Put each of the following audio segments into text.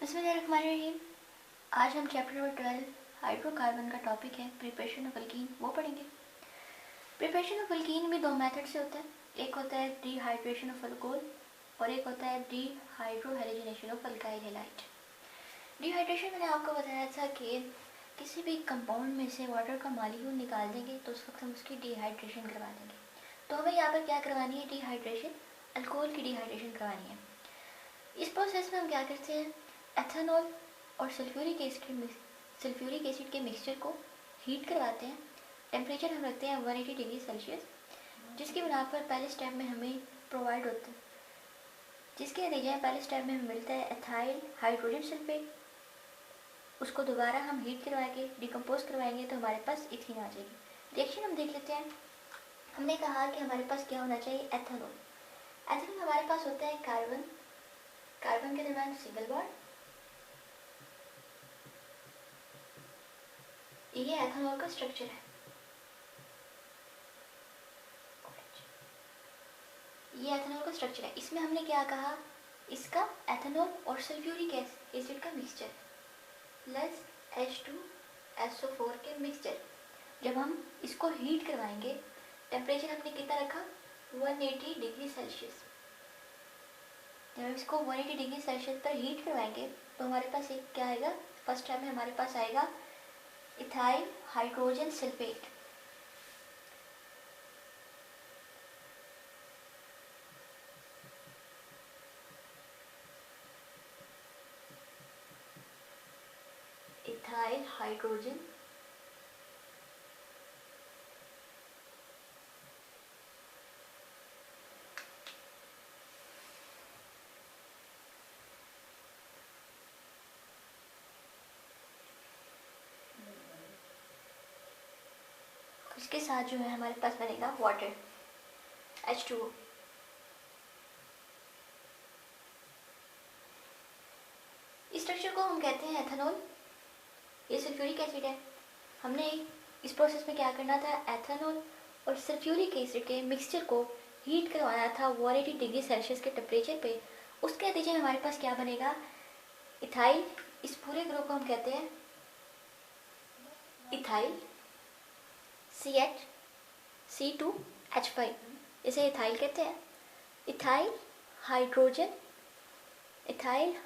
बिस्मिल्लाहिर्रहमानिर्रहीम। आज हम चैप्टर नंबर 12 हाइड्रोकार्बन का टॉपिक है प्रिपरेशन ऑफ अल्कीन, वो पढ़ेंगे। प्रिपरेशन ऑफ अल्कीन में दो मेथड से होता है। एक होता है डिहाइड्रेशन ऑफ अल्कोहल और एक होता है dehydrohalogenation of alkyl halide. Dehydration मैंने आपको बताया था कि किसी भी कंपाउंड में से वाटर का मॉलिक्यूल निकाल देंगे तो उस वक्त हम उसकी डिहाइड्रेशन करवा देंगे। तो हमें यहाँ पर क्या करवानी है? डिहाइड्रेशन, अल्कोहल की डिहाइड्रेशन करवानी है। इस प्रोसेस में हम क्या करते हैं, एथेनॉल और सल्फ्यूरिक एसिड के मिक्सचर को हीट करवाते हैं। टेम्परेचर हम रखते हैं 180 डिग्री सेल्सियस, जिसकी बिना पर पहले स्टेप में हमें प्रोवाइड होता है, जिसके नतीजे में पहले स्टेप में हमें मिलता है एथाइल हाइड्रोजन सल्फेट। उसको दोबारा हम हीट करवा के डिकम्पोज करवाएंगे तो हमारे पास इथीन आ जाएगी। रिएक्शन हम देख लेते हैं। हमने कहा कि हमारे पास क्या होना चाहिए? एथेनॉल। एथेनॉल हमारे पास होता है कार्बन के दरम्यान सिंगल बॉन्ड। ये एथेनॉल का स्ट्रक्चर है। ये एथेनॉल का स्ट्रक्चर है। इसमें हमने क्या कहा? इसका एथेनॉल और सल्फ्यूरिक एसिड का मिक्सचर प्लस H2SO4 के मिक्सचर। जब हम इसको हीट करवाएंगे, टेम्परेचर हमने कितना रखा? 180 डिग्री सेल्सियस। जब हम इसको 180 डिग्री सेल्सियस पर हीट करवाएंगे तो हमारे पास एक क्या आएगा? फर्स्ट टाइम में हमारे पास आएगा ethyl hydrogen sulphate. Ethyl hydrogen इसके साथ जो है हमारे पास बनेगा वाटर H2O। इस स्ट्रक्चर को हम कहते हैं एथेनॉल। ये सल्फ्यूरिक एसिड है। हमने इस प्रोसेस में क्या करना था? एथेनॉल और सल्फ्यूरिक एसिड के मिक्सचर को हीट करवाना था 180 डिग्री सेल्सियस के टेम्परेचर पे। उसके नतीजे में हमारे पास क्या बनेगा? इथाइल। इस पूरे ग्रुप को हम कहते हैं इथाइल CH2H5, इसे इथाइल कहते हैं। इथाइल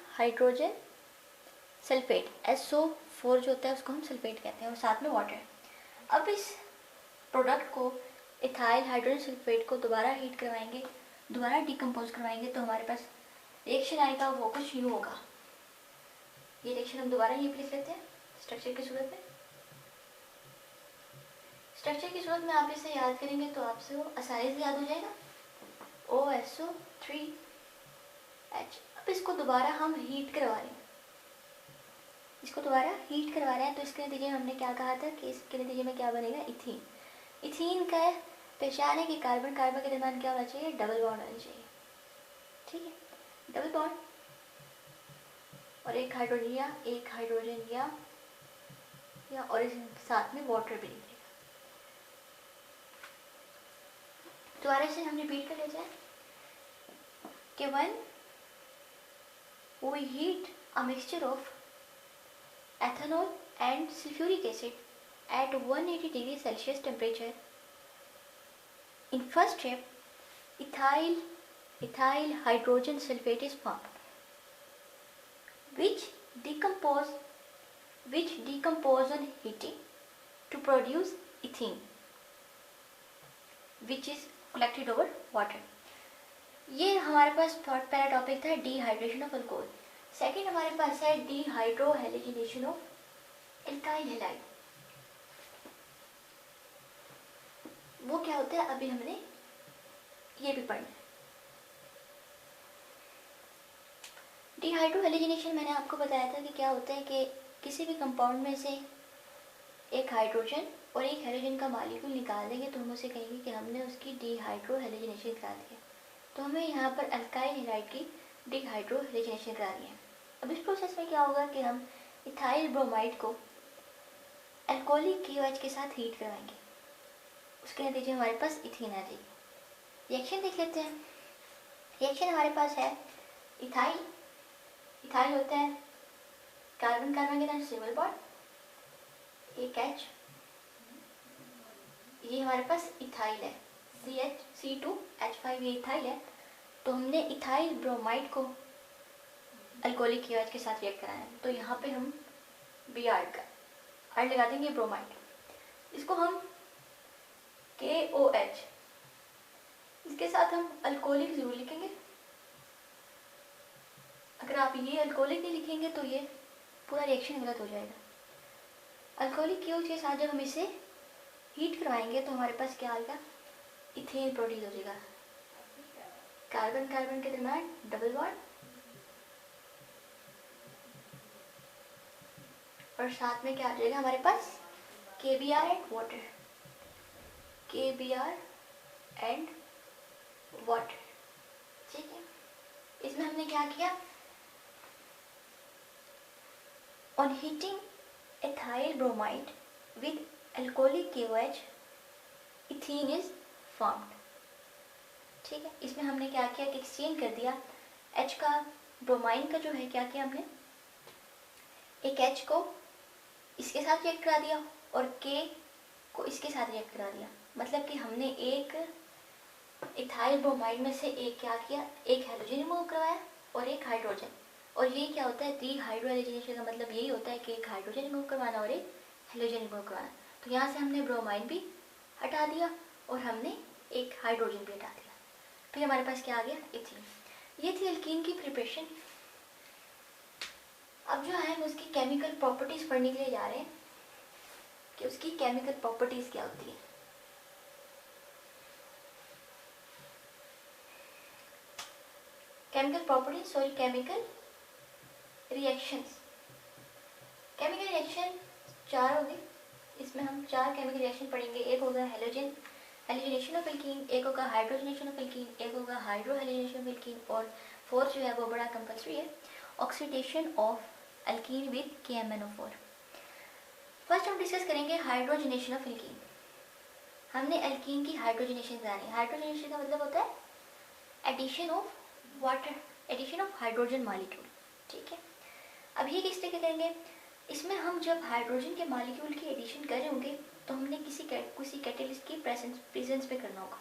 हाइड्रोजन सल्फेट SO4 जो होता है उसको हम सल्फेट कहते हैं, और साथ में वाटर। अब इस प्रोडक्ट को, इथाइल हाइड्रोजन सल्फेट को दोबारा हीट करवाएंगे, दोबारा डिकम्पोज करवाएंगे तो हमारे पास रिएक्शन आएगा, वो कुछ यूँ होगा। ये रिएक्शन हम दोबारा यहीं पे लिख लेते हैं स्ट्रक्चर की सूरत में। स्ट्रक्चर की सूरत में आप इसे याद करेंगे तो आपसे वो आसानी से याद हो जाएगा। OSO3H। अब इसको दोबारा हम हीट करवा रहे हैं, तो इसके नतीजे में हमने क्या कहा था कि इसके नतीजे में क्या बनेगा? इथीन। इथीन का पहचान है कि कार्बन के दरम्यान क्या होना चाहिए? डबल बॉन्ड होना चाहिए। ठीक है, डबल बॉन्ड और एक हाइड्रोजन या और इस साथ में वाटर भी निकलेगा। दोबारा से हम रिपीट कर लेते हैं कि when we heat a mixture of ethanol and sulfuric acid at 180 degree Celsius temperature, in first step ethyl hydrogen sulfate is formed, which decompose on heating to produce ethene, which is collected over water. ये हमारे पास पहला topic था dehydration of alcohol. Second हमारे पास है dehydrohalogenation of alkyl halide. वो क्या होता है अभी हमने ये भी पढ़ना है। डिहाइड्रोहेलोजिनेशन मैंने आपको बताया था कि क्या होता है कि किसी भी कंपाउंड में से एक हाइड्रोजन और एक हेलोजन का मॉलिक्यूल निकाल देंगे तो हम उसे कहेंगे कि हमने उसकी डिहाइड्रोहेलोजिनेशन करा दी है। तो हमें यहाँ पर अल्काइल हैलाइड की डिहाइड्रोहेलोजिनेशन करा दी है। अब इस प्रोसेस में क्या होगा कि हम इथाइल ब्रोमाइड को अल्कोहलिक KOH के साथ हीट करवाएंगे, उसके नतीजे में हमारे पास इथीन आ जाएगी। रिएक्शन देख लेते हैं। रिएक्शन हमारे पास है इथाइल होता है कार्बन कार्बन के साथ सिंगल बॉन्ड, एक H, ये हमारे पास इथाइल है, CH2H5, ये इथाइल है। तो हमने इथाइल ब्रोमाइड को अल्कोहलिक KOH के साथ रिएक्ट कराना है, तो यहाँ पे हम Br का R लगा देंगे ब्रोमाइड, इसको हम KOH, इसके साथ हम अल्कोहलिक जरूर लिखेंगे। अगर आप ये अल्कोहलिक नहीं लिखेंगे तो ये पूरा रिएक्शन गलत हो जाएगा। अल्कोहलिक KOH के साथ जब हम इसे हीट करवाएंगे तो हमारे पास क्या आएगा, इथेन प्रोड्यूस हो जाएगा। कार्बन कार्बन के दरम्यान डबल बॉन्ड और साथ में क्या आ जाएगा हमारे पास, KBr and water, KBr and water. ठीक है, इसमें हमने क्या किया, on heating ethyl bromide with alcoholic KOH ethene is formed. ठीक है, इसमें हमने क्या किया कि एक्सचेंज कर दिया, H का ब्रोमाइन का जो है क्या किया हमने, एक H को इसके साथ रिएक्ट करा दिया और K को इसके साथ रिएक्ट करा दिया। मतलब कि हमने एक इथाइल ब्रोमाइड में से एक क्या किया, एक हेलोजन रिमूव करवाया और एक हाइड्रोजन। और ये क्या होता है, डी हाइड्रोजनेशन का मतलब यही होता है कि एक हाइड्रोजन रिमूव करवाना और एक हेलोजन रिमूव करवाना। तो यहाँ से हमने ब्रोमाइड भी हटा दिया और हमने एक हाइड्रोजन भी हटा दिया, फिर हमारे पास क्या आ गया, इथीन। ये थी एल्कीन की प्रिपरेशन। अब जो है हम उसकी केमिकल प्रॉपर्टीज पढ़ने के लिए जा रहे हैं कि उसकी केमिकल प्रॉपर्टीज क्या होती है। Chemical properties, sorry chemical reactions. Chemical reaction 4 होंगे, इसमें हम 4 केमिकल रिएक्शन पढ़ेंगे। एक होगा हेलोजनेशन ऑफ एल्कीन, एक होगा हाइड्रोजनेशन ऑफ एल्कीन, एक होगा हाइड्रोहेलोजनेशन ऑफ एल्कीन और फोर्थ जो है वो बड़ा कंपल्सरी है, oxidation of alkene with KMnO4। First हम डिस्कस करेंगे हाइड्रोजनेशन ऑफ एल्कीन। हमने एल्कीन की हाइड्रोजनेशन करानी है। हाइड्रोजनेशन का मतलब होता है addition of water, addition of hydrogen molecule. ठीक है, अब ये किस तरीके करेंगे, इसमें हम जब हाइड्रोजन के मॉलिक्यूल की एडिशन कर रहे होंगे तो हमने किसी कैटेलिस्ट की प्रेजेंस पे करना होगा,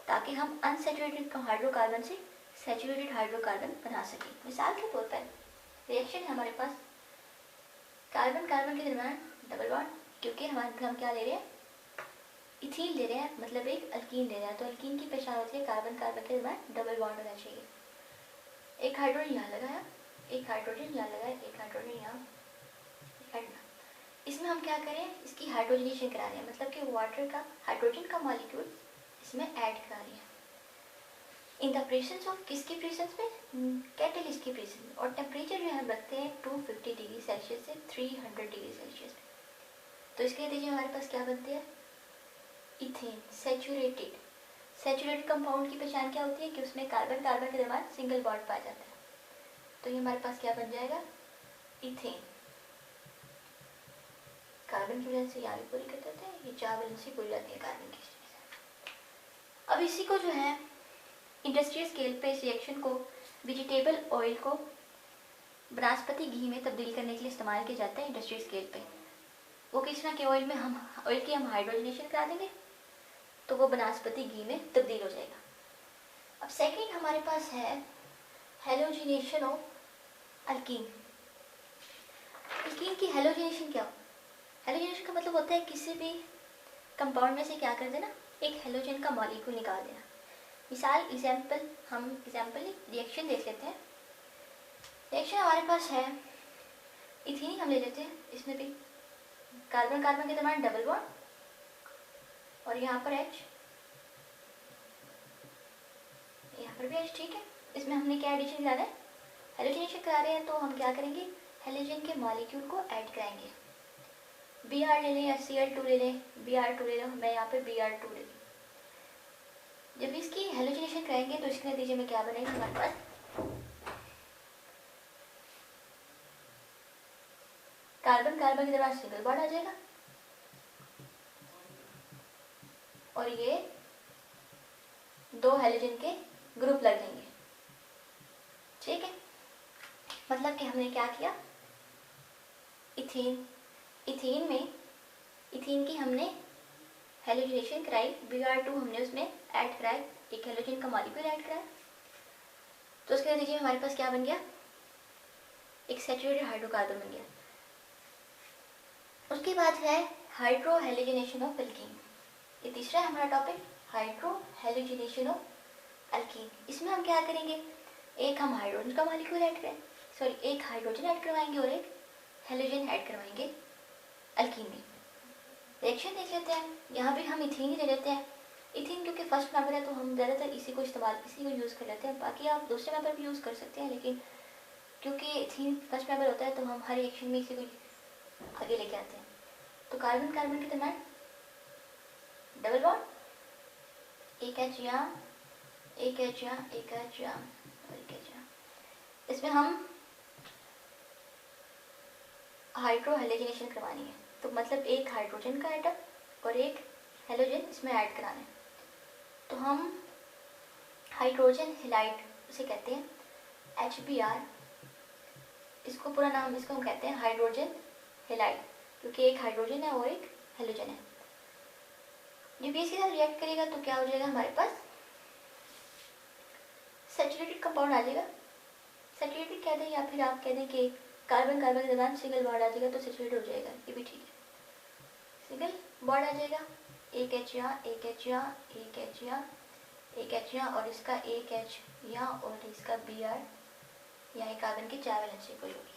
ताकि हम अनसैचुरेटेड हाइड्रोकार्बन से सैचुरेटेड हाइड्रोकार्बन बना सकें। मिसाल के तौर पर रिएक्शन है हमारे पास, कार्बन कार्बन के दरम्यान डबल बॉन्ड, क्योंकि हम क्या ले रहे हैं, इथीन ले रहे हैं, मतलब एक अल्कीन ले रहे हैं, तो अल्कीन की पहचान होती है कार्बन कार्बन के दरम्यान डबल बॉन्ड होना चाहिए। एक हाइड्रोजन यहाँ लगाया, एक हाइड्रोजन यहाँ लगाया, एक हाइड्रोजन यहाँ, इसमें हम क्या करें, इसकी हाइड्रोजनेशन करा रहे हैं, मतलब कि वाटर का हाइड्रोजन का मॉलिक्यूल इसमें ऐड करा रहे हैं इन द प्रेजेंस ऑफ किसकी प्रेजेंस में, कैटेलिस्ट की प्रेजेंस में। और टेम्परेचर जो हम रखते हैं 250 डिग्री सेल्सियस से 300 डिग्री सेल्सियस में। तो इसके लिए हमारे पास क्या बनते हैं, इथेन सैचुरेटेड। सैचुरेटेड कंपाउंड की पहचान क्या होती है कि उसमें कार्बन कार्बन के दरम्यान सिंगल बॉन्ड पाया जाता है, तो ये हमारे पास क्या बन जाएगा, इथेन। कार्बन की वैलेंसी यहाँ भी पूरी कर देते हैं, ये 4 वैलेंसी पूरी रहती है कार्बन की। अब इसी को जो है इंडस्ट्रियल स्केल पे इस रिएक्शन को वेजिटेबल ऑयल को वनस्पति घी में तब्दील करने के लिए इस्तेमाल किया जाता है इंडस्ट्रियल स्केल पे। वो किस तरह के ऑयल में, हम ऑयल की हम हाइड्रोजनेशन करा देंगे तो वो वनस्पति घी में तब्दील हो जाएगा। अब सेकंड हमारे पास है हेलोजिनेशन ऑफ एल्कीन। एल्कीन की हेलोजिनेशन क्या हो, हेलोजनेशन का मतलब होता है किसी भी कंपाउंड में से क्या कर देना, एक हेलोजन का मॉलिक्यूल निकाल देना। मिसाल हम रिएक्शन देख लेते हैं। रिएक्शन हमारे पास है, इथीन हम ले लेते हैं, इसमें भी कार्बन कार्बन के दरम्यान डबल बॉन्ड और यहाँ पर H, यहाँ पर भी H। ठीक है, इसमें हमने क्या एडिशन करा है, हेलोजनेशन करा रहे हैं, तो हम क्या करेंगे, हेलोजन के मॉलिक्यूल को ऐड कराएंगे। Br ले लें या Cl2 ले लें, Br2 ले लो, मैं यहाँ पे Br2 ले लूँ। जब इसकी हेलोजनेशन कराएंगे तो इसके नतीजे में क्या बनेगा, हमारे पास कार्बन कार्बन के दरम्यान सिंगल बॉन्ड आ जाएगा और ये 2 हेलोजन के ग्रुप लग जाएंगे। ठीक है, मतलब कि हमने क्या किया, इथीन की हमने हेलोजिनेशन कराई, Br2 हमने उसमें ऐड कराया, एक हेलोजन का मॉलिक्यूल ऐड कराया, तो उसके नतीजे में हमारे पास क्या बन गया, एक सैचुरेटेड हाइड्रोकार्बन बन गया। उसके बाद है हाइड्रो हेलोजिनेशन ऑफ एल्कीन। ये तीसरा है हमारा topic, hydro halogenation of alkene. इसमें हम क्या करेंगे, एक हम हाइड्रोजन का मॉलिक्यूल ऐड करें, एक हाइड्रोजन ऐड करवाएंगे और एक हेलोजन ऐड करवाएंगे एल्कीन में। रिएक्शन देख लेते हैं। यहाँ भी हम इथीन ही ले लेते हैं। इथीन क्योंकि फर्स्ट मेंबर है तो हम ज़्यादातर इसी को यूज़ कर लेते हैं। बाकी आप दूसरे मेंबर भी यूज़ कर सकते हैं, लेकिन क्योंकि इथीन फर्स्ट मेंबर होता है तो हम हर रिएक्शन में इसी को आगे लेके आते हैं। तो कार्बन कार्बन के दरम्यान डबल बॉन्ड, एक एच यहाँ, एक एच यहाँ, एक एच यहाँ और एक एच यहाँ। इसमें हम हाइड्रो हेलोजिनेशन करवानी है, तो मतलब एक हाइड्रोजन का एटम और एक हेलोजन इसमें ऐड कराना है। तो हम हाइड्रोजन हेलाइड उसे कहते हैं, HBr, इसको पूरा नाम इसको हम कहते हैं हाइड्रोजन हेलाइड, क्योंकि एक हाइड्रोजन है और एक हेलोजन है। जब ये इसके साथ रिएक्ट करेगा तो क्या हो जाएगा, हमारे पास सैचुरेटेड कंपाउंड आ जाएगा। सैचुरेटेड कह दें या फिर आप कह दें कि कार्बन कार्बन के दरम्यान सिंगल बॉन्ड आ जाएगा तो सैचुरेटेड हो जाएगा, ये भी ठीक है। सिंगल बॉन्ड आ जाएगा, एक एच यहाँ, एक एच यहाँ, एक एच यहाँ, एक एच यहाँ और इसका एक एच यहाँ और इसका Br यहाँ, कार्बन के 4 वैलेंसी कोई होगी।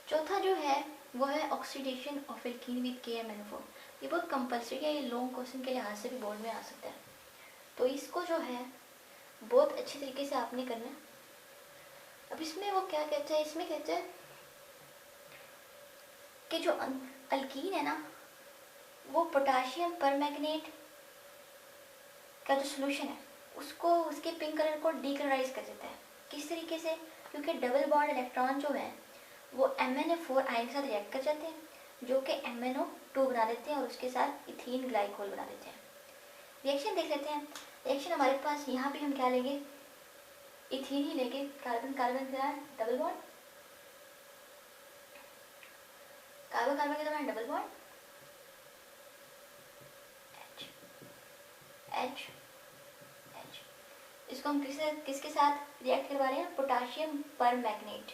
चौथा जो है वो है oxidation of alkene with KMnO4। ये बहुत कंपल्सरी है, ये लॉन्ग क्वेश्चन के लिहाज से भी बोर्ड में आ सकता है, तो इसको जो है बहुत अच्छे तरीके से आपने करना है। अब इसमें वो क्या कहते हैं, इसमें कहते हैं कि जो अल्कीन है ना, वो पोटाशियम परमैंगनेट का जो सोल्यूशन है उसको, उसके पिंक कलर को डीकलराइज कर देता है। किस तरीके से, क्योंकि डबल बॉन्ड इलेक्ट्रॉन जो है वो MnO4 आयन के साथ रिएक्ट कर जाते हैं, जो कि MnO2 बना देते हैं और उसके साथ इथीन ग्लाइकोल बना देते हैं। रिएक्शन देख लेते हैं। रिएक्शन हमारे पास यहाँ भी हम क्या लेंगे, इथीन ही लेंगे, कार्बन कार्बन के दरम्यान डबल बॉन्ड, कार्बन कार्बन के दरम्यान डबल बॉन्ड, H H। इसको हम किसके साथ रिएक्ट करवा रहे हैं, पोटाशियम परमैंगनेट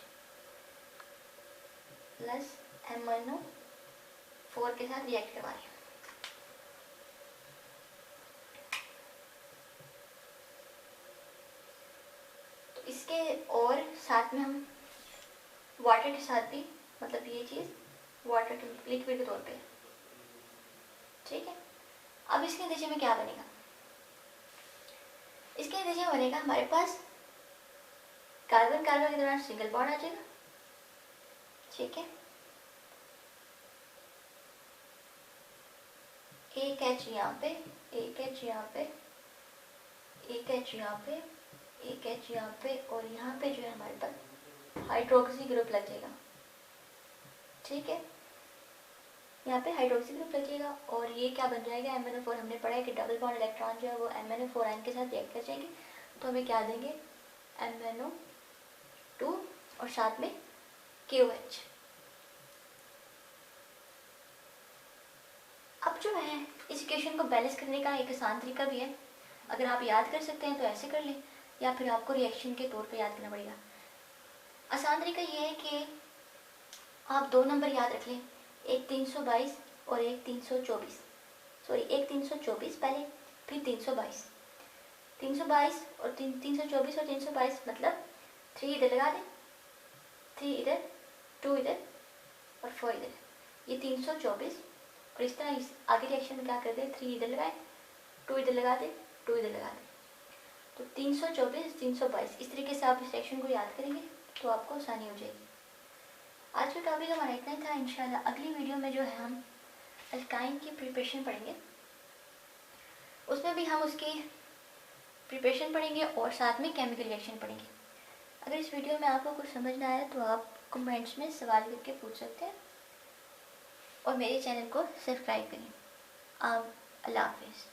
प्लस MnO4 के साथ रिएक्ट करवा रहे हैं। तो इसके और साथ में हम वाटर के साथ भी, मतलब ये चीज़ वाटर के लिक्विड के तौर पे, ठीक है। अब इसके नतीजे में क्या बनेगा, इसके नतीजे में बनेगा हमारे पास कार्बन कार्बन के दौरान सिंगल बॉन्ड आ जाएगा, ठीक है। एक एच यहाँ पे, एक एच यहाँ पे, एक एच यहाँ पे, एक एच यहाँ पे और यहाँ पे जो है हमारे पास हाइड्रोक्सी ग्रुप लग जाएगा, ठीक है। यहाँ पे हाइड्रोक्सी ग्रुप लग जाएगा और ये क्या बन जाएगा, MnO4। हमने पढ़ा है कि डबल बॉन्ड इलेक्ट्रॉन जो है वो MnO4 आयन के साथ रिएक्ट कर जाएंगे, तो हमें क्या देंगे, MnO2 और साथ में KOH। अब जो है इस इक्वेशन को बैलेंस करने का एक आसान तरीका भी है। अगर आप याद कर सकते हैं तो ऐसे कर लें, या फिर आपको रिएक्शन के तौर पे याद करना पड़ेगा। आसान तरीका ये है कि आप 2 नंबर याद रख लें, एक 322 और एक 324, एक 324 पहले, फिर 322, 322 और 324 और 322, मतलब 3 इधर लगा दें, 3 इधर, 2 इधर और 4 इधर, ये 324। और इस तरह इस आगे रिएक्शन में क्या कर दें, 3 इधर लगाए, 2 इधर लगा दें, 2 इधर लगा दें, तो 324 322। इस तरीके से आप इस रिएक्शन को याद करेंगे तो आपको आसानी हो जाएगी। आज का टॉपिक हमारा इतना ही था। इंशाल्लाह अगली वीडियो में जो है हम अल्काइन की प्रिपरेशन पढ़ेंगे, उसमें भी हम उसकी प्रिपरेशन पढ़ेंगे और साथ में केमिकल रिएक्शन पढ़ेंगे। अगर इस वीडियो में आपको कुछ समझ ना आया तो आप कमेंट्स में सवाल करके पूछ सकते हैं और मेरे चैनल को सब्सक्राइब करें। अल्लाह हाफिज़।